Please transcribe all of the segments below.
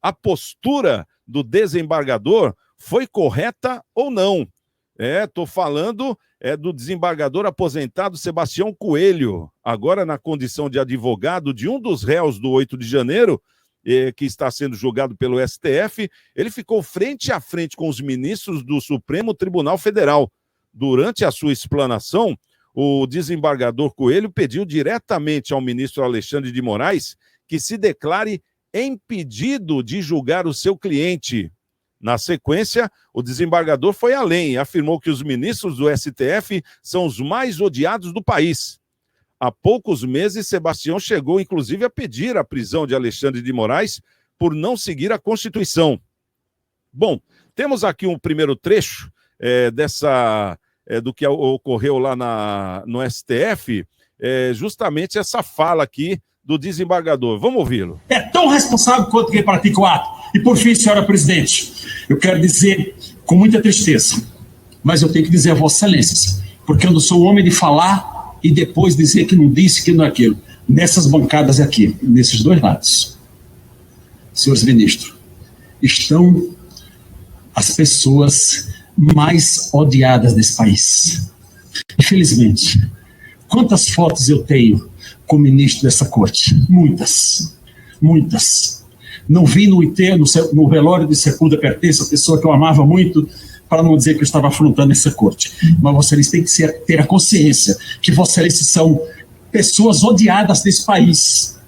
a postura do desembargador foi correta ou não. Estou falando do desembargador aposentado Sebastião Coelho, agora na condição de advogado de um dos réus do 8 de janeiro, que está sendo julgado pelo STF. Ele ficou frente a frente com os ministros do Supremo Tribunal Federal. Durante a sua explanação, o desembargador Coelho pediu diretamente ao ministro Alexandre de Moraes que se declare impedido de julgar o seu cliente. Na sequência, o desembargador foi além e afirmou que os ministros do STF são os mais odiados do país. Há poucos meses, Sebastião chegou, inclusive, a pedir a prisão de Alexandre de Moraes por não seguir a Constituição. Bom, temos aqui um primeiro trecho do que ocorreu lá no STF, justamente essa fala aqui do desembargador. Vamos ouvi-lo. É tão responsável quanto quem pratica o ato. E, por fim, senhora presidente, eu quero dizer com muita tristeza, mas eu tenho que dizer a Vossa Excelência, porque eu não sou homem de falar e depois dizer que não disse, que não é aquilo. Nessas bancadas aqui, nesses dois lados, senhores ministros, estão as pessoas mais odiadas desse país. Infelizmente, quantas fotos eu tenho com o ministro dessa corte? Muitas, muitas. Não vi no enterro, no velório de Sepúlveda Pertence, a pessoa que eu amava muito, para não dizer que eu estava afrontando essa corte. Mas Vossa Excelência tem que ter a consciência que Vossa Excelência são pessoas odiadas desse país.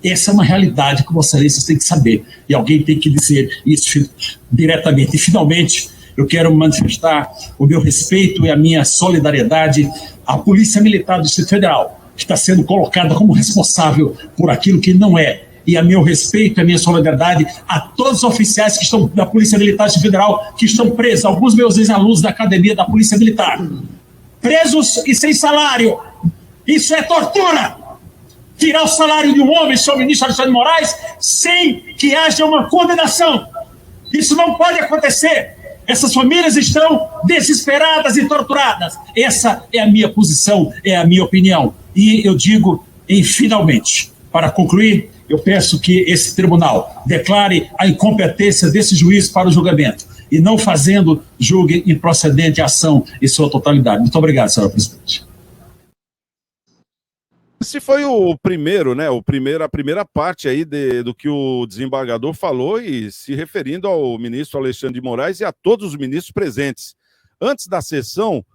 Essa é uma realidade que Vossa Excelência tem que saber. E alguém tem que dizer isso diretamente. E, finalmente, eu quero manifestar o meu respeito e a minha solidariedade à Polícia Militar do Distrito Federal, que está sendo colocada como responsável por aquilo que não é. E a meu respeito e a minha solidariedade a todos os oficiais que estão da Polícia Militar Federal, que estão presos, alguns meus ex-alunos da Academia da Polícia Militar. Presos e sem salário. Isso é tortura! Tirar o salário de um homem, senhor ministro Alexandre de Moraes, sem que haja uma condenação. Isso não pode acontecer. Essas famílias estão desesperadas e torturadas. Essa é a minha posição, é a minha opinião. E eu digo, finalmente, para concluir, eu peço que esse tribunal declare a incompetência desse juiz para o julgamento e não fazendo, julgue improcedente a ação em sua totalidade. Muito obrigado, senhora presidente. Esse foi o primeiro, né? A primeira parte aí do que o desembargador falou, e se referindo ao ministro Alexandre de Moraes e a todos os ministros presentes. Antes da sessão,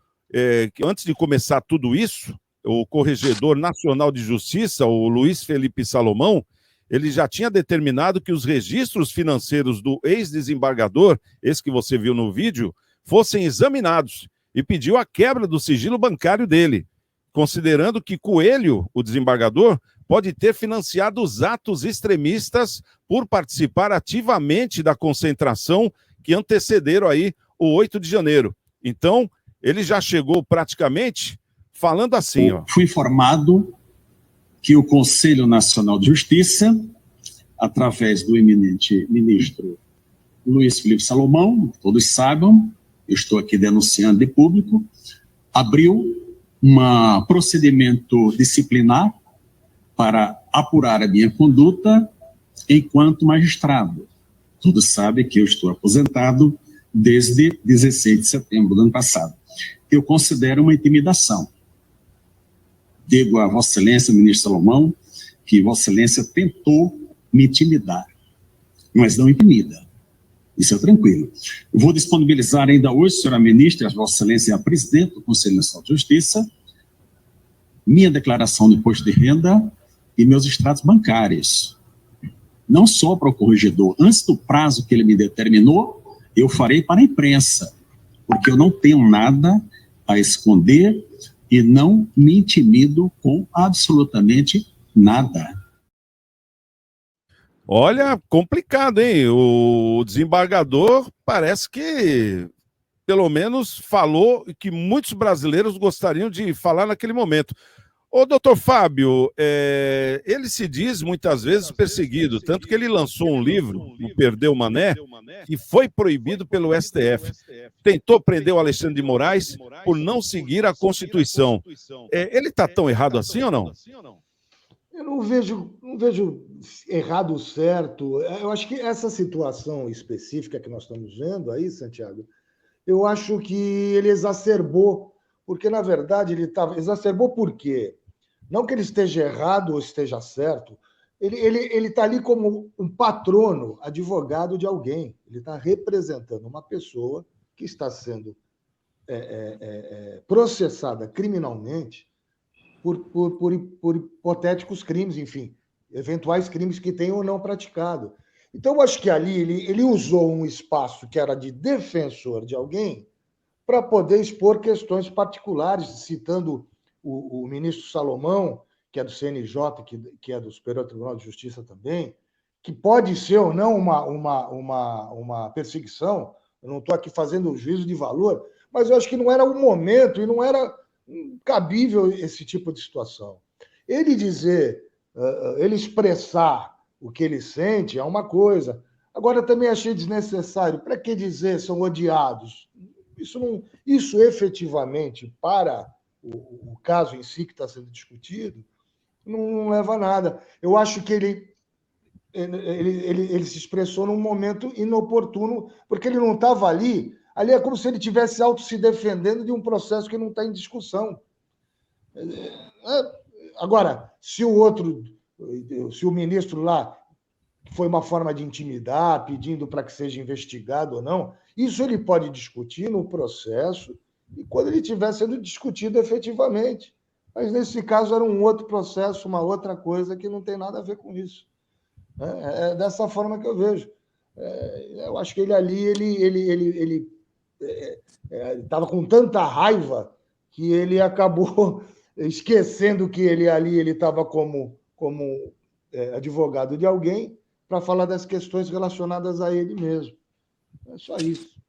antes de começar tudo isso, o Corregedor Nacional de Justiça, o Luiz Felipe Salomão, ele já tinha determinado que os registros financeiros do ex-desembargador, esse que você viu no vídeo, fossem examinados e pediu a quebra do sigilo bancário dele, considerando que Coelho, o desembargador, pode ter financiado os atos extremistas por participar ativamente da concentração que antecederam aí o 8 de janeiro. Então, ele já chegou praticamente falando assim, ó. Fui informado que o Conselho Nacional de Justiça, através do eminente ministro Luiz Felipe Salomão, todos saibam, eu estou aqui denunciando de público, abriu um procedimento disciplinar para apurar a minha conduta enquanto magistrado. Todos sabem que eu estou aposentado desde 16 de setembro do ano passado. Eu considero uma intimidação. Digo a Vossa Excelência, ministro Salomão, que Vossa Excelência tentou me intimidar, mas não intimida. Isso é tranquilo. Eu vou disponibilizar ainda hoje, senhora ministra, a Vossa Excelência é a presidente do Conselho Nacional de Justiça, minha declaração do imposto de renda e meus extratos bancários. Não só para o corregedor. Antes do prazo que ele me determinou, eu farei para a imprensa, porque eu não tenho nada a esconder e não me intimido com absolutamente nada. Olha, complicado, hein? O desembargador parece que, pelo menos, falou que muitos brasileiros gostariam de falar naquele momento. Ô, doutor Fábio, ele se diz muitas vezes perseguido, tanto que ele lançou um livro, O Perdeu Mané, que foi proibido pelo STF. Tentou prender o Alexandre de Moraes por não seguir a Constituição. Ele está tão errado assim ou não? Eu não vejo errado ou certo. Eu acho que essa situação específica que nós estamos vendo aí, Santiago, eu acho que ele exacerbou, porque, na verdade, ele estava. Exacerbou por quê? Não que ele esteja errado ou esteja certo, ele está ali como um patrono, advogado de alguém. Ele está representando uma pessoa que está sendo processada criminalmente por hipotéticos crimes, enfim, eventuais crimes que tenham ou não praticado. Então, eu acho que ali ele usou um espaço que era de defensor de alguém para poder expor questões particulares, citando o ministro Salomão, que é do CNJ, que é do Superior Tribunal de Justiça também, que pode ser ou não uma perseguição. Eu não estou aqui fazendo juízo de valor, mas eu acho que não era o momento e não era cabível esse tipo de situação. Ele dizer, ele expressar o que ele sente é uma coisa. Agora, também achei desnecessário. Para que dizer são odiados? Isso efetivamente, para o caso em si que está sendo discutido, não leva a nada. Eu acho que ele se expressou num momento inoportuno, porque ele não estava ali. Ali é como se ele tivesse se defendendo de um processo que não está em discussão. Agora, se o ministro lá foi uma forma de intimidar, pedindo para que seja investigado ou não, isso ele pode discutir no processo e quando ele estiver sendo discutido efetivamente. Mas, nesse caso, era um outro processo, uma outra coisa que não tem nada a ver com isso. É dessa forma que eu vejo. Eu acho que ele ali ele estava com tanta raiva que ele acabou esquecendo que ele ali ele estava como advogado de alguém para falar das questões relacionadas a ele mesmo. É só isso.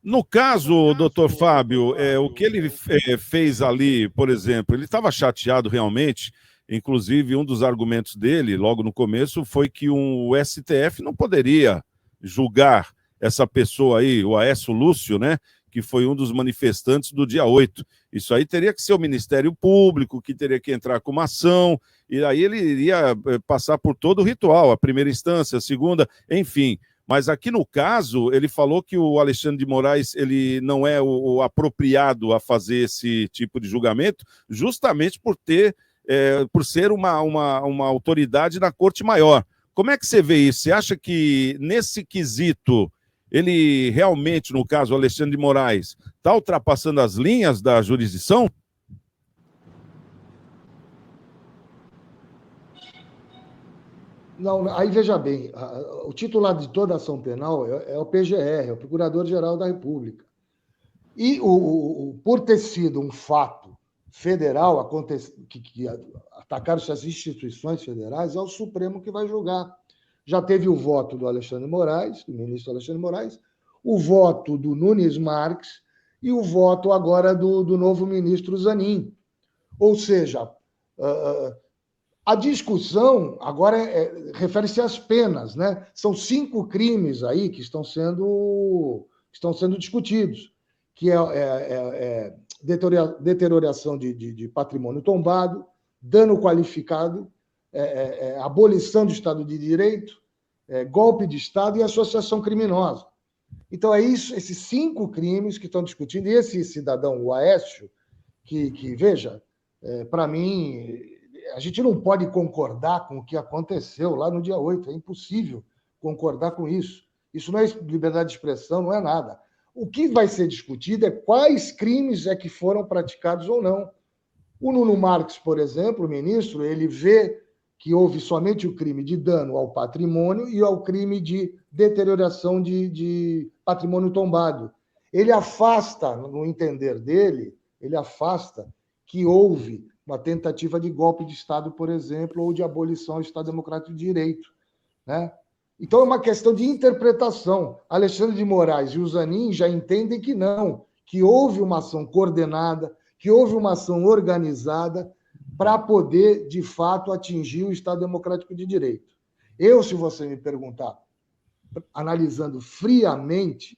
No caso, doutor Fábio, o que ele fez ali, por exemplo, ele estava chateado realmente, inclusive um dos argumentos dele, logo no começo, foi que o STF não poderia julgar essa pessoa aí, o Aécio Lúcio, né, que foi um dos manifestantes do dia 8. Isso aí teria que ser o Ministério Público, que teria que entrar com uma ação, e aí ele iria passar por todo o ritual, a primeira instância, a segunda, enfim. Mas aqui no caso, ele falou que o Alexandre de Moraes ele não é o apropriado a fazer esse tipo de julgamento, justamente por ser uma autoridade na Corte Maior. Como é que você vê isso? Você acha que nesse quesito ele realmente, no caso, o Alexandre de Moraes, está ultrapassando as linhas da jurisdição? Não, aí veja bem, o titular de toda a ação penal é o PGR, é o Procurador-Geral da República. E por ter sido um fato federal, que atacaram-se as instituições federais, é o Supremo que vai julgar. Já teve o voto do Alexandre Moraes, do ministro Alexandre Moraes, o voto do Nunes Marques e o voto agora do novo ministro Zanin. Ou seja, a discussão agora refere-se às penas, né? São 5 crimes aí que estão sendo discutidos, que é deterioração de patrimônio tombado, dano qualificado, abolição do Estado de Direito, golpe de Estado e associação criminosa. Então, é isso, esses 5 crimes que estão discutindo, e esse cidadão, o Aécio, que veja, para mim, a gente não pode concordar com o que aconteceu lá no dia 8, é impossível concordar com isso. Isso não é liberdade de expressão, não é nada. O que vai ser discutido é quais crimes que foram praticados ou não. O Nuno Marques, por exemplo, o ministro, ele vê que houve somente o crime de dano ao patrimônio e ao crime de deterioração de patrimônio tombado. Ele afasta, no entender dele, que houve uma tentativa de golpe de Estado, por exemplo, ou de abolição do Estado Democrático de Direito, né? Então, é uma questão de interpretação. Alexandre de Moraes e o Zanin já entendem que não, que houve uma ação coordenada, que houve uma ação organizada para poder, de fato, atingir o Estado Democrático de Direito. Se você me perguntar, analisando friamente,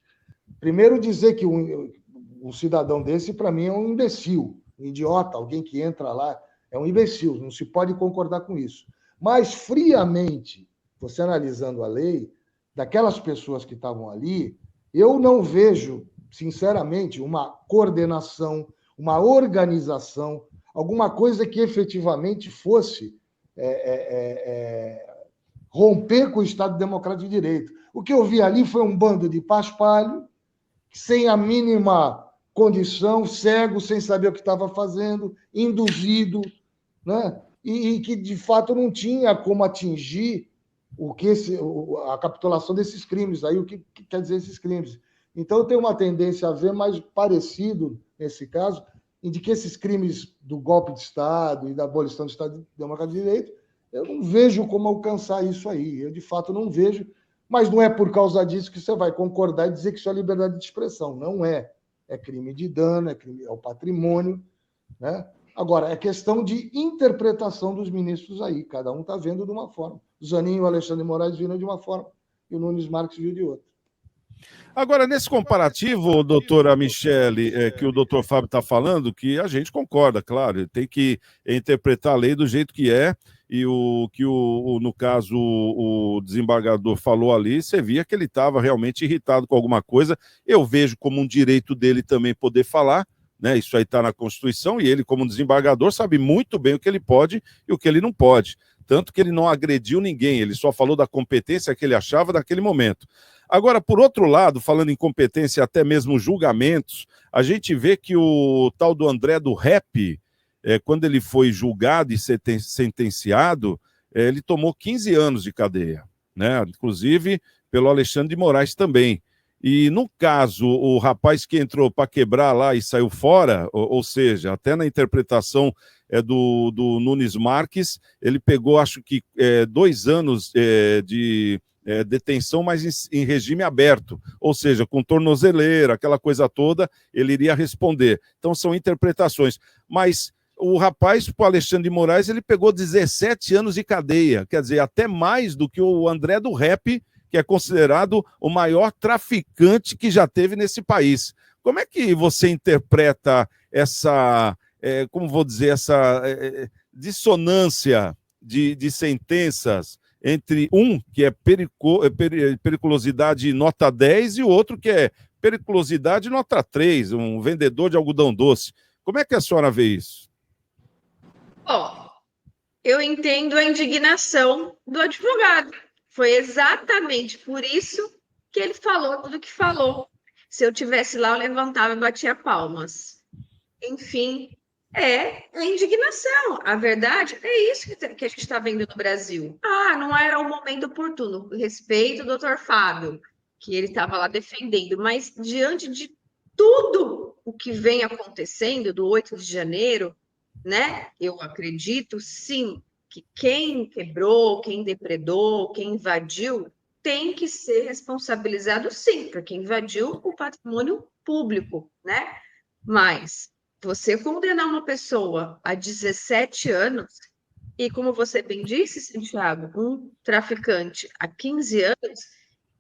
primeiro dizer que um cidadão desse, para mim, é um imbecil, um idiota, alguém que entra lá É um imbecil, não se pode concordar com isso. Mas, friamente, você analisando a lei, daquelas pessoas que estavam ali, eu não vejo, sinceramente, uma coordenação, uma organização, alguma coisa que efetivamente fosse romper com o Estado Democrático de Direito. O que eu vi ali foi um bando de paspalho, sem a mínima condição, cego, sem saber o que estava fazendo, induzido, né? E que, de fato, não tinha como atingir a capitulação desses crimes. Aí, o que quer dizer esses crimes? Então, eu tenho uma tendência a ver mais parecido, nesse caso, em de que esses crimes do golpe de Estado e da abolição do Estado Democrático de Direito, eu não vejo como alcançar isso aí. Eu, de fato, não vejo, mas não é por causa disso que você vai concordar e dizer que isso é liberdade de expressão. Não é. É crime de dano, é o patrimônio, né? Agora, é questão de interpretação dos ministros aí. Cada um está vendo de uma forma. O Zanin e o Alexandre de Moraes viram de uma forma e o Nunes Marques viu de outra. Agora, nesse comparativo, doutora Michele, que o doutor Fábio está falando, que a gente concorda, claro, tem que interpretar a lei do jeito que é, e o que, no caso, o desembargador falou ali, você via que ele estava realmente irritado com alguma coisa. Eu vejo como um direito dele também poder falar, né? Isso aí está na Constituição, e ele, como desembargador, sabe muito bem o que ele pode e o que ele não pode. Tanto que ele não agrediu ninguém, ele só falou da competência que ele achava naquele momento. Agora, por outro lado, falando em competência e até mesmo julgamentos, a gente vê que o tal do André do Rap, quando ele foi julgado e sentenciado, ele tomou 15 anos de cadeia, né? Inclusive pelo Alexandre de Moraes também. E no caso, o rapaz que entrou para quebrar lá e saiu fora, ou seja, até na interpretação do Nunes Marques, ele pegou, acho que, 2 anos de detenção, mas em regime aberto, ou seja, com tornozeleira, aquela coisa toda, ele iria responder. Então são interpretações. Mas o rapaz, o Alexandre de Moraes, ele pegou 17 anos de cadeia, quer dizer, até mais do que o André do Rap, que é considerado o maior traficante que já teve nesse país. Como é que você interpreta essa, como vou dizer, essa dissonância de sentenças entre um que é periculosidade nota 10 e o outro que é periculosidade nota 3, um vendedor de algodão doce? Como é que a senhora vê isso? Bom, eu entendo a indignação do advogado. Foi exatamente por isso que ele falou tudo o que falou. Se eu tivesse lá, eu levantava e batia palmas. Enfim, é a indignação. A verdade é isso que a gente está vendo no Brasil. Ah, não era o momento oportuno. Respeito o doutor Fábio, que ele estava lá defendendo, mas diante de tudo o que vem acontecendo do 8 de janeiro, né? Eu acredito, sim, que quem quebrou, quem depredou, quem invadiu, tem que ser responsabilizado, sim, porque invadiu o patrimônio público, né? Mas você condenar uma pessoa a 17 anos, e como você bem disse, Santiago, um traficante a 15 anos,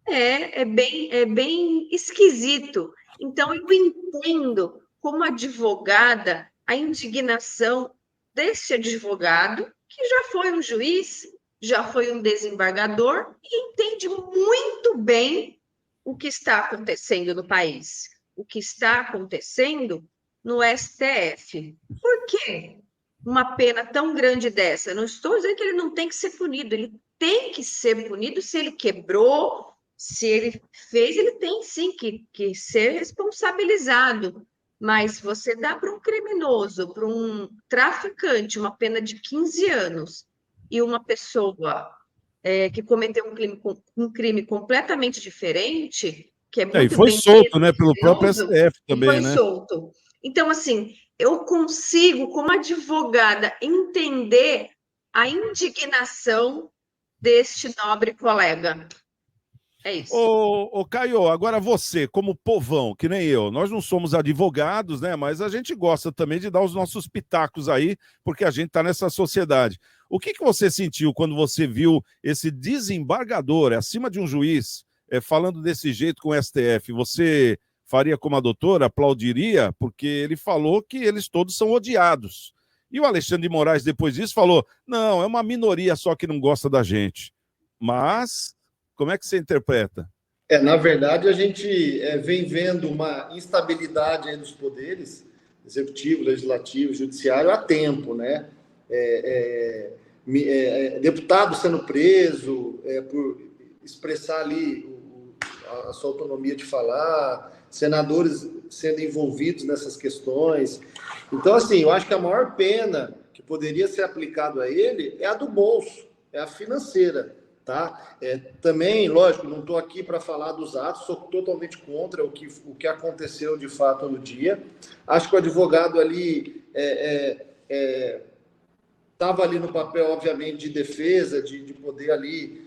é bem esquisito. Então, eu entendo, como advogada, a indignação desse advogado, que já foi um juiz, já foi um desembargador, e entende muito bem o que está acontecendo no país, o que está acontecendo no STF. Por quê uma pena tão grande dessa? Eu não estou dizendo que ele não tem que ser punido, ele tem que ser punido se ele quebrou, se ele fez, ele tem sim que ser responsabilizado. Mas você dá para um criminoso, para um traficante, uma pena de 15 anos e uma pessoa que cometeu um crime completamente diferente, que é muito E foi bem solto, né, pelo próprio STF e também, foi né? solto. Então, assim, eu consigo, como advogada, entender a indignação deste nobre colega. É isso. Ô, Caio, agora você, como povão, que nem eu, nós não somos advogados, né? Mas a gente gosta também de dar os nossos pitacos aí, porque a gente está nessa sociedade. O que você sentiu quando você viu esse desembargador acima de um juiz falando desse jeito com o STF? Você faria como a doutora, aplaudiria? Porque ele falou que eles todos são odiados. E o Alexandre de Moraes, depois disso, falou, não, é uma minoria só que não gosta da gente. Mas, como é que você interpreta? Na verdade, a gente vem vendo uma instabilidade aí dos poderes, executivo, legislativo, judiciário, há tempo, né? Deputado sendo preso por expressar ali a sua autonomia de falar, senadores sendo envolvidos nessas questões. Então, assim, eu acho que a maior pena que poderia ser aplicado a ele é a do bolso, é a financeira. Tá? Também, lógico, não estou aqui para falar dos atos, sou totalmente contra o que aconteceu de fato no dia. Acho que o advogado ali estava ali no papel, obviamente, de defesa, de poder ali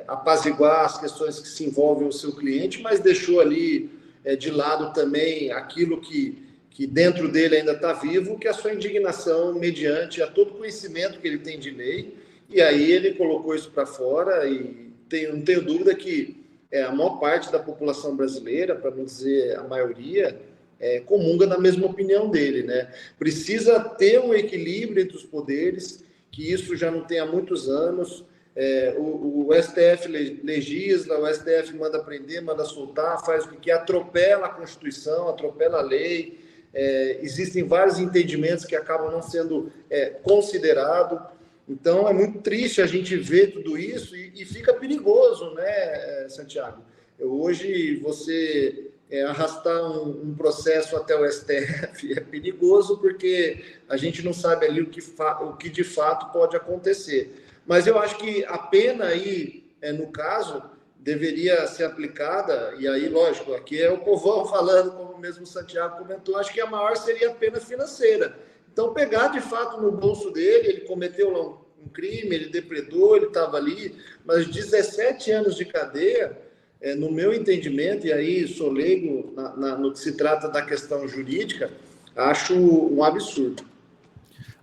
apaziguar as questões que se envolvem o seu cliente, mas deixou ali de lado também aquilo que dentro dele ainda está vivo, que é a sua indignação mediante a todo conhecimento que ele tem de lei. E aí ele colocou isso para fora e não tenho dúvida que a maior parte da população brasileira, para não dizer a maioria, comunga da mesma opinião dele, né? Precisa ter um equilíbrio entre os poderes, que isso já não tem há muitos anos. O STF legisla, o STF manda prender, manda soltar, faz o que quer, atropela a Constituição, atropela a lei. Existem vários entendimentos que acabam não sendo considerados. Então, é muito triste a gente ver tudo isso e fica perigoso, né, Santiago? Hoje, você arrastar um processo até o STF é perigoso porque a gente não sabe ali o que de fato pode acontecer. Mas eu acho que a pena aí, no caso, deveria ser aplicada, e aí, lógico, aqui é o povão falando, como mesmo o Santiago comentou, acho que a maior seria a pena financeira. Então, pegar de fato no bolso dele, ele cometeu lá um crime, ele depredou, ele estava ali, mas 17 anos de cadeia, no meu entendimento, e aí sou leigo no que se trata da questão jurídica, acho um absurdo.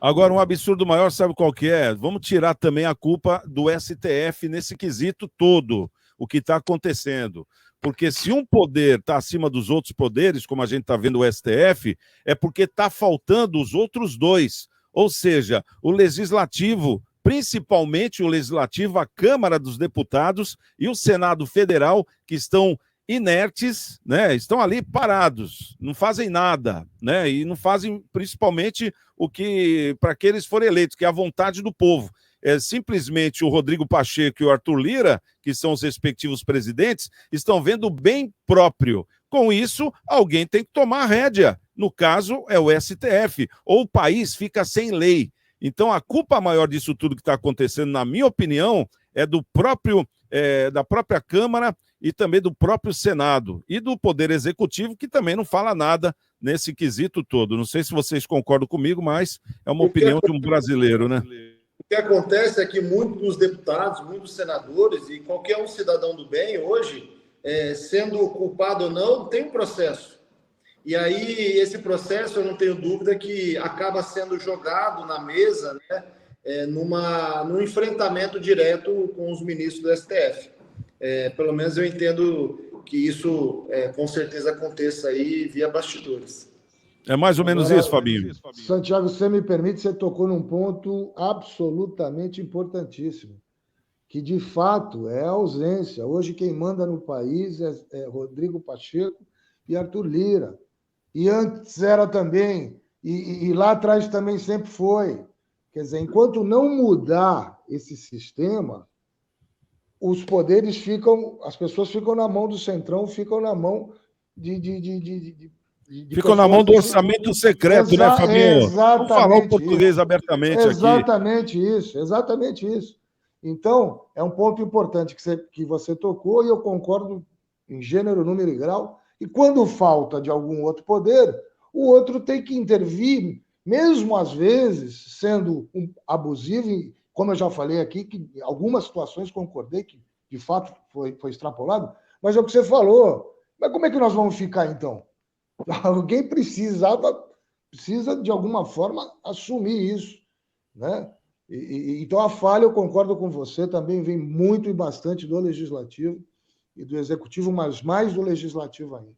Agora, um absurdo maior, sabe qual que é? Vamos tirar também a culpa do STF nesse quesito todo, o que está acontecendo. Porque se um poder está acima dos outros poderes, como a gente está vendo o STF, é porque está faltando os outros dois. Ou seja, o Legislativo, principalmente o Legislativo, a Câmara dos Deputados e o Senado Federal, que estão inertes, né? Estão ali parados, não fazem nada, né? E não fazem principalmente o que, para que eles forem eleitos, que é a vontade do povo. Simplesmente o Rodrigo Pacheco e o Arthur Lira, que são os respectivos presidentes, estão vendo bem próprio. Com isso, alguém tem que tomar a rédea. No caso, é o STF, ou o país fica sem lei. Então, a culpa maior disso tudo que está acontecendo, na minha opinião, é da própria Câmara e também do próprio Senado e do Poder Executivo, que também não fala nada nesse quesito todo. Não sei se vocês concordam comigo, mas é uma opinião de um brasileiro, né? O que acontece é que muitos dos deputados, muitos senadores e qualquer um cidadão do bem hoje, sendo culpado ou não, tem um processo. E aí esse processo, eu não tenho dúvida que acaba sendo jogado na mesa, né, num enfrentamento direto com os ministros do STF. Pelo menos eu entendo que isso com certeza aconteça aí via bastidores. É mais ou menos isso, Fabinho. Santiago, você me permite, você tocou num ponto absolutamente importantíssimo, que de fato é a ausência. Hoje quem manda no país é Rodrigo Pacheco e Arthur Lira. E antes era também, e lá atrás também sempre foi. Quer dizer, enquanto não mudar esse sistema, os poderes ficam, as pessoas ficam na mão do Centrão, ficam na mão ficam na mão do orçamento secreto, né, Fabinho? Vamos falar o português isso. Abertamente exatamente aqui. Exatamente isso. Então, é um ponto importante que você tocou e eu concordo em gênero, número e grau. E quando falta de algum outro poder, o outro tem que intervir, mesmo às vezes sendo abusivo, e, como eu já falei aqui, que em algumas situações concordei que de fato foi extrapolado, mas é o que você falou. Mas como é que nós vamos ficar então? Alguém precisa de alguma forma assumir isso, né? Então a falha, eu concordo com você, também vem muito e bastante do Legislativo e do Executivo, mas mais do Legislativo ainda.